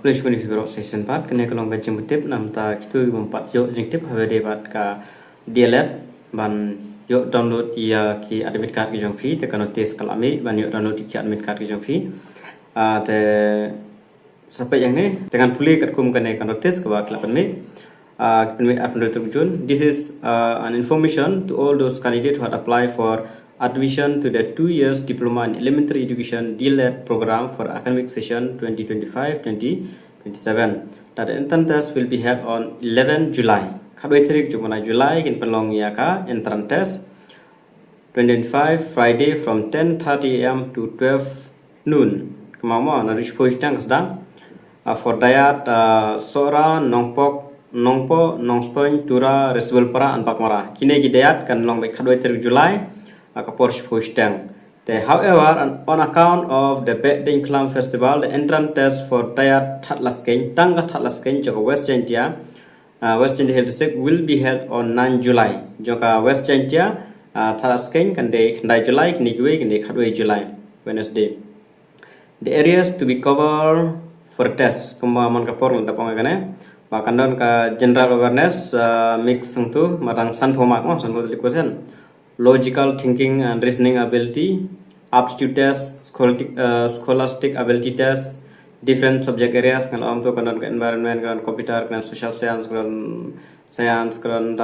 Kuliah ni fibro session part kena kalau baca mutip nam ta kitu mempat yo jeng tip have debat ka DELED ban yo download ya ki admit card ki jong fi te kan test kalami ban yo download ki admit card ki jong fi te sampai yang ni dengan pulih kat kum kan test ka kelab ni this is an information to all those candidates who had applied for admission to the 2 years diploma in elementary education DELED program for academic session 2025-2027. That the entrance test will be held on 11 July. Kadoi tarik jumana July kin pelong ya ka entrance test 2025 Friday from 10:30 am to 12 noon. Kemama na reach post tang sedang for dayat sora nongpo nongstoin tura resbel para anpak mara. Kini gidayat kan long baik kadoi tarik July kapor postang. However, on account of the Beding Clam Festival, the entrance test for Tayat Tatlasken, Tanga Tatlasken, Joka West Gentia, West Gentia Health District will be held on 9 July. Joka West Gentia, Tatlasken, can they July, can they Kadwe July, Wednesday. The areas to be covered for test, Kumaman Kapor, the Pongagane, Bakandon ka general awareness, mix tu, Marang San Pomak, San Pomak, logical thinking and reasoning ability, aptitude test, scholastic ability test, different subject areas kan to kan environment kan computer kan social science kan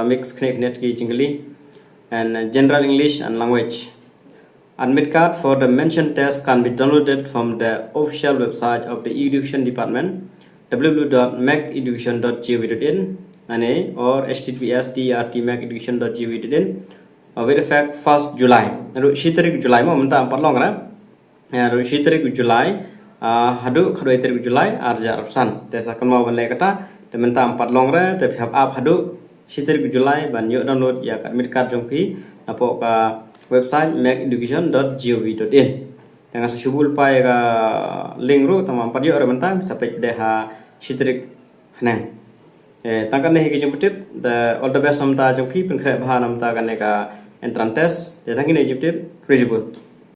mix connect ki jingli and general English and language. Admit card for the mentioned test can be downloaded from the official website of the education department www.maceducation.gov.in or https://trt.maceducation.gov.in with effect 1st July. Ru tarik July mo menta 4 long na. Ru tarik July hadu khadoi tarik July arja arsan. Te sakon mo banle kata te menta 4 long ra te phap up hadu tarik July ban yo download ya admit card jong pi apo ka website maceducation.gov.in. Tengah subul pai ka link ru tamam padio ra menta sampai deha tarik hanang. Tangkan ni ki jemput the all the best namta jong pi pen khrep ha namta kan ka entrance test. Thank you, Egypt.